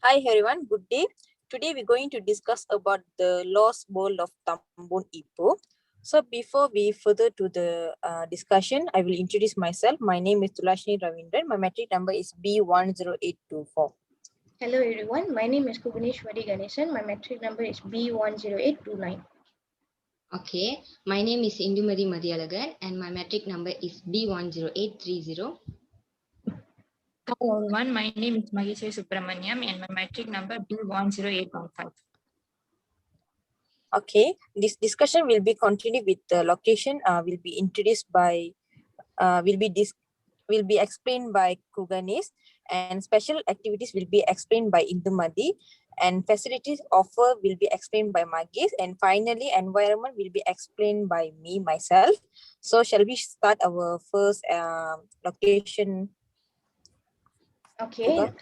Hi everyone, good day. Today we're going to discuss about the Lost World of Tambun Ipoh. So before we further to the discussion, I will introduce myself. My name is Tulashni Ravindran. My metric number is B10824. Hello everyone, my name is Kubuneshwari Ganesan. My metric number is B10829. Okay, my name is Indumari Madhyalagan and my metric number is B10830. Hi everyone, my name is Maheshwari Subramaniam and my metric number B10815. Okay, this discussion will be continued with the location. Will be introduced by will be explained by Kuganis, and special activities will be explained by Indumadi, and facilities offer will be explained by Magis, and finally environment will be explained by me myself. So shall we start our first location? Okay,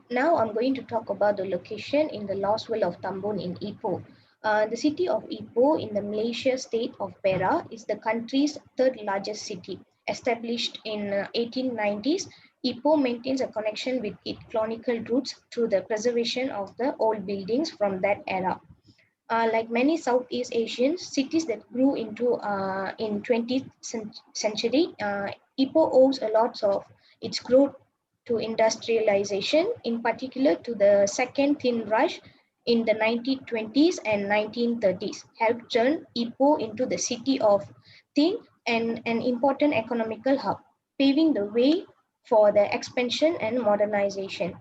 now I'm going to talk about the location in the Lost World of Tambun in Ipoh. The city of Ipoh in the Malaysia state of Perak is the country's third largest city. Established in 1890s, Ipoh maintains a connection with its colonial roots through the preservation of the old buildings from that era. Like many Southeast Asian cities that grew into in 20th century, Ipoh owes a lot of its growth to industrialization, in particular to the second thin rush in the 1920s and 1930s, helped turn Ipoh into the city of tin and an important economical hub, paving the way for the expansion and modernization.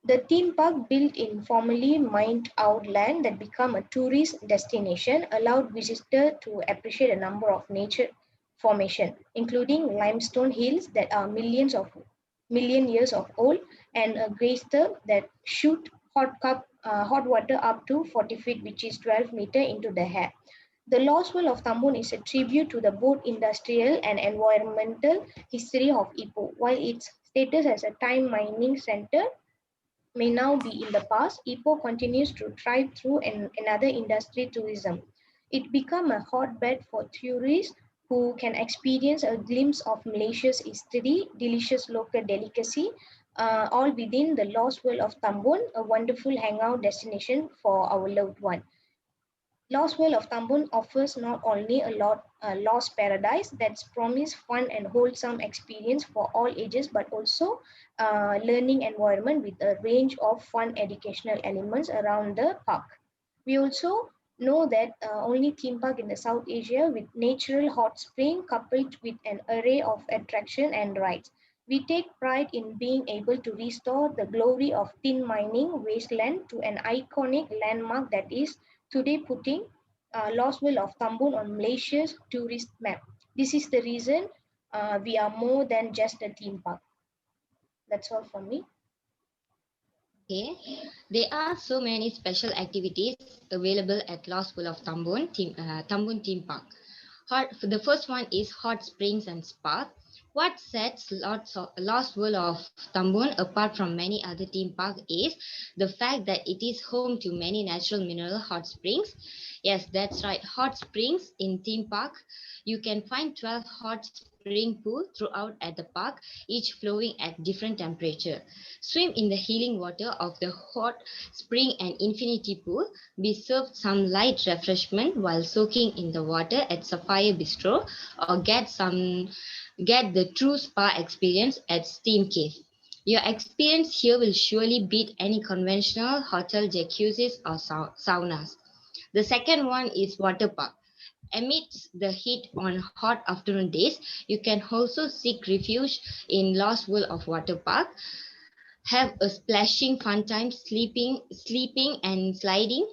The theme park, built in formerly mined out land that became a tourist destination, allowed visitors to appreciate a number of nature formations, including limestone hills that are million years of old and a glacier that shoot hot water up to 40 feet, which is 12 meters into the air. The Lost World of Tambun is a tribute to the both industrial and environmental history of Ipoh. While its status as a time mining center may now be in the past, Ipoh continues to thrive through another industry tourism. It became a hotbed for tourists who can experience a glimpse of Malaysia's history, delicious local delicacy, all within the lost world of Tambun, a wonderful hangout destination for our loved one. Lost World of Tambun offers not only a lost paradise that's promised fun and wholesome experience for all ages, but also learning environment with a range of fun educational elements around the park. We also know that only theme park in the South Asia with natural hot spring coupled with an array of attraction and rides. We take pride in being able to restore the glory of tin mining wasteland to an iconic landmark that is today putting Lost World of Tambun on Malaysia's tourist map. This is the reason we are more than just a theme park. That's all from me. Okay, there are so many special activities available at Lost World of Tambun Theme Park. The first one is hot springs and spa. What sets Lost World of Tambun apart from many other theme parks is the fact that it is home to many natural mineral hot springs. Yes, that's right, hot springs in theme park. You can find 12 hot spring pools throughout at the park, each flowing at different temperature. Swim in the healing water of the hot spring and infinity pool. Be served some light refreshment while soaking in the water at Sapphire Bistro, or get the true spa experience at Steam Cave. Your experience here will surely beat any conventional hotel jacuzzis or saunas. The second one is water park. Amidst the heat on hot afternoon days, you can also seek refuge in Lost World of Water Park. Have a splashing fun time sleeping and sliding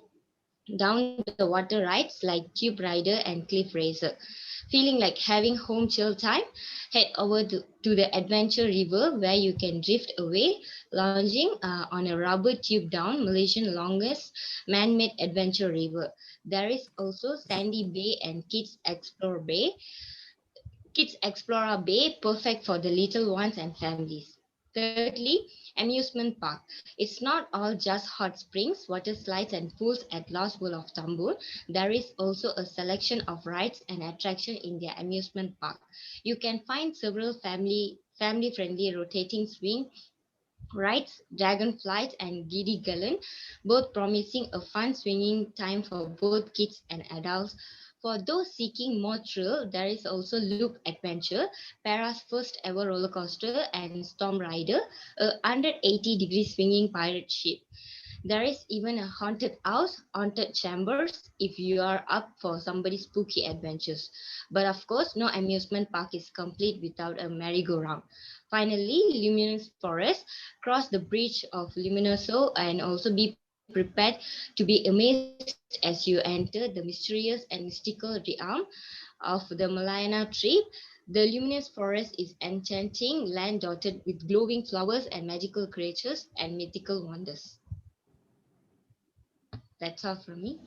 down the water rides like Tube Rider and Cliff Racer. Feeling like having home chill time? Head over to the Adventure River where you can drift away, lounging on a rubber tube down Malaysia's longest man-made adventure river. There is also Sandy Bay and Kids Explorer Bay, perfect for the little ones and families. Thirdly, amusement park. It's not all just hot springs, water slides, and pools at Lost World of Tambur. There is also a selection of rides and attractions in their amusement park. You can find several family friendly rotating swing rides, dragonflight, and giddy gallon, both promising a fun swinging time for both kids and adults. For those seeking more thrill, there is also Loop Adventure, Para's first ever roller coaster, and Storm Rider, a 180-degree swinging pirate ship. There is even a haunted house, haunted chambers, if you are up for somebody's spooky adventures. But of course, no amusement park is complete without a merry-go-round. Finally, Luminous Forest, cross the bridge of Luminoso and also be prepared to be amazed as you enter the mysterious and mystical realm of the Malayana trip. The luminous forest is enchanting land dotted with glowing flowers and magical creatures and mythical wonders. That's all from me.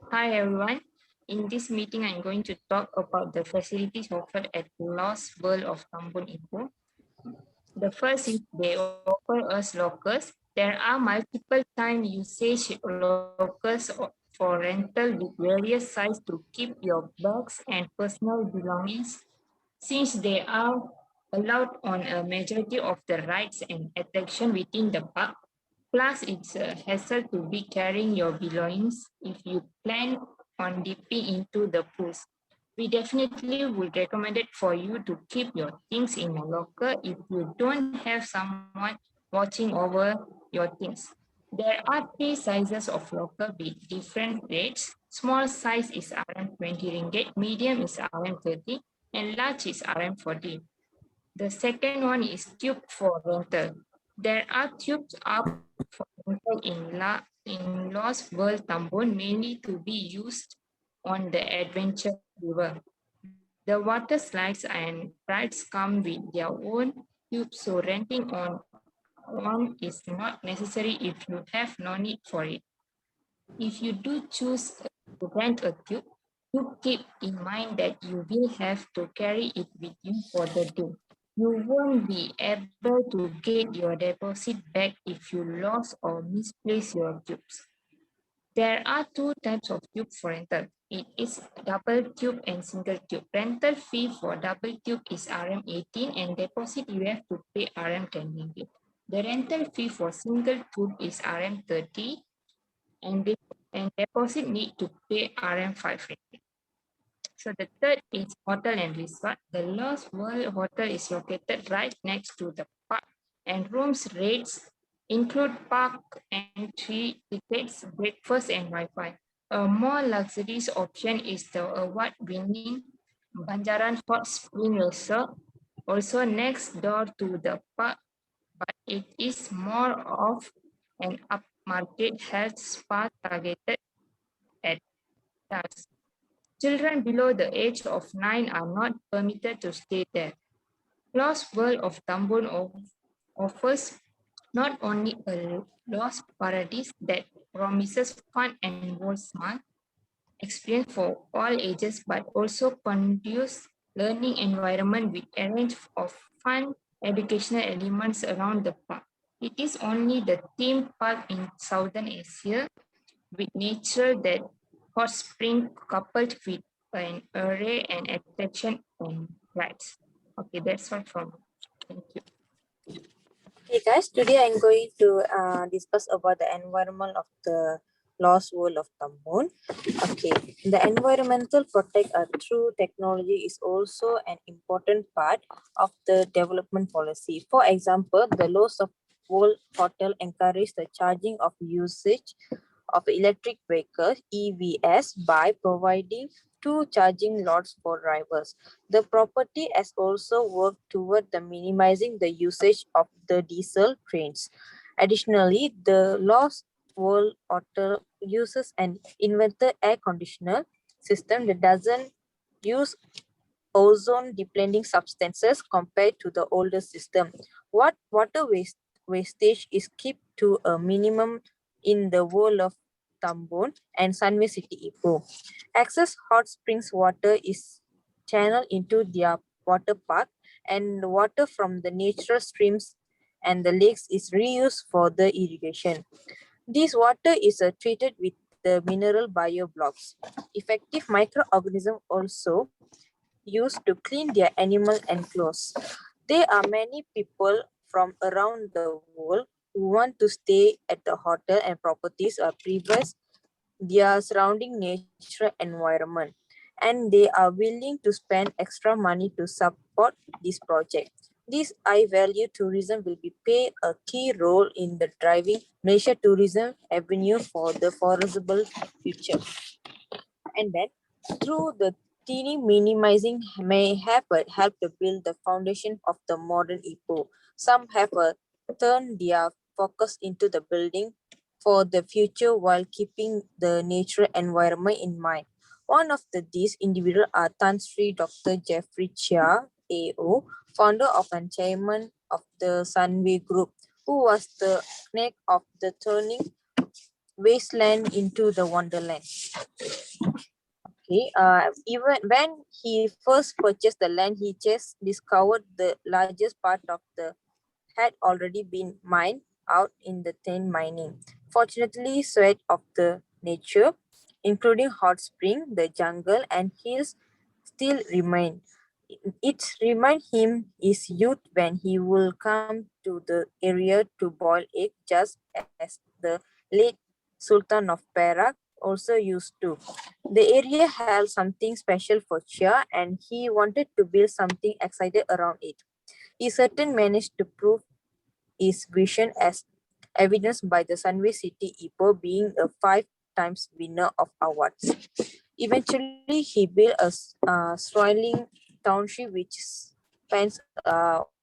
Hi everyone. In this meeting, I'm going to talk about the facilities offered at Lost World of Tambun Ipoh. The first is they offer us lockers. There are multiple time usage lockers for rental with various sizes to keep your bags and personal belongings. Since they are allowed on a majority of the rides and attraction within the park, plus it's a hassle to be carrying your belongings if you plan on dipping into the pools. We definitely would recommend it for you to keep your things in a locker if you don't have someone watching over your things. There are three sizes of locker with different rates. Small size is RM 20 ringgit, medium is RM 30, and large is RM 40. The second one is tube for rental. There are tubes up for rental in Lost World Tambun, mainly to be used on the Adventure River. The water slides and rides come with their own tubes, so renting on is not necessary if you have no need for it. If you do choose to rent a tube, do keep in mind that you will have to carry it with you for the day. You won't be able to get your deposit back if you lost or misplaced your tubes. There are two types of tube for rental. It is double tube and single tube. Rental fee for double tube is RM 18 and deposit you have to pay RM 10 ringgit. The rental fee for single tube is RM 30 and deposit need to pay RM 5 ringgit. So the third is hotel and resort. The Lost World Hotel is located right next to the park, and rooms rates include park entry tickets, breakfast, and Wi-Fi. A more luxurious option is the award-winning Banjaran Hot Spring Resort, also next door to the park, but it is more of an upmarket health spa targeted at adults. Children below the age of 9 are not permitted to stay there. Lost World of Tambun offers not only a lost paradise that promises fun and wholesome experience for all ages, but also conducive learning environment with a range of fun educational elements around the park. It is only the theme park in Southern Asia with nature that hot spring coupled with an array and attraction and rides. Okay, that's all from me. Thank you. Hey guys, today I'm going to discuss about the environment of the Lost World of Tambun. Okay, the environmental protect through technology is also an important part of the development policy. For example, the Lost of World Hotel encourage the charging of usage of electric vehicles (EVs) by providing two charging lots for drivers. The property has also worked toward the minimizing the usage of the diesel trains. Additionally, the Lost World Hotel uses an inverter air conditioner system that doesn't use ozone depleting substances compared to the older system. What water wastage is kept to a minimum in the world of Tambun and Sunway City Ipoh. Excess hot springs water is channeled into their water park, and water from the natural streams and the lakes is reused for the irrigation. This water is treated with the mineral bio blocks. Effective microorganisms also used to clean their animal enclosures. There are many people from around the world who want to stay at the hotel and properties or previous their surrounding natural environment, and they are willing to spend extra money to support this project. This high value tourism will be play a key role in the driving Malaysia tourism avenue for the foreseeable future. And then through the teeny minimizing may have helped to build the foundation of the modern Ipoh. Some have turned their focus into the building for the future while keeping the natural environment in mind. One of these individuals are Tan Sri Dr. Jeffrey Chia, AO, founder of and chairman of the Sunway Group, who was the architect of the turning wasteland into the wonderland. Okay, even when he first purchased the land, he just discovered the largest part of the had already been mined out in the tin mining. Fortunately, sweat of the nature, including hot spring, the jungle, and hills, still remain. It remind him his youth when he will come to the area to boil egg, just as the late Sultan of Perak also used to. The area held something special for Chia, and he wanted to build something excited around it. He certainly managed to prove his vision as evidenced by the Sunway City Ipoh being a 5 times winner of awards. Eventually, he built a sprawling township which spans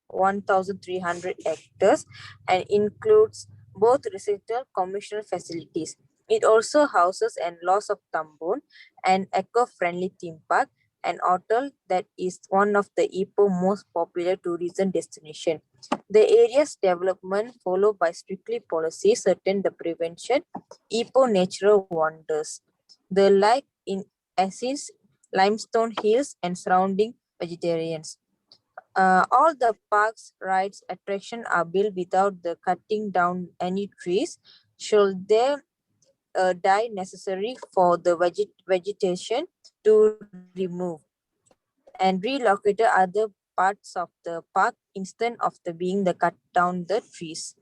1,300 hectares and includes both residential commercial facilities. It also houses an Loss of Tambun, an eco-friendly theme park, an hotel that is one of the Ipoh most popular tourism destinations. The area's development, followed by strictly policy, certain the prevention, Ipoh natural wonders. The like in essence, limestone hills and surrounding vegetarians. All the parks, rides, attraction are built without the cutting down any trees. Should there die necessary for the vegetation to remove and relocate other parts of the park instead of the being the cut down the trees.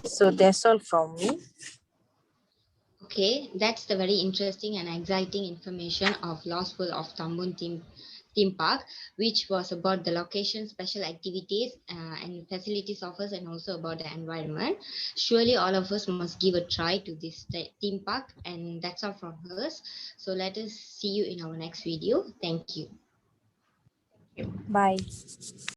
So that's all from me. Okay, that's the very interesting and exciting information of Lost World of Tambun theme park, which was about the location, special activities, and facilities offers, and also about the environment. Surely, all of us must give a try to this theme park, and that's all from us. So let us see you in our next video. Thank you. Bye.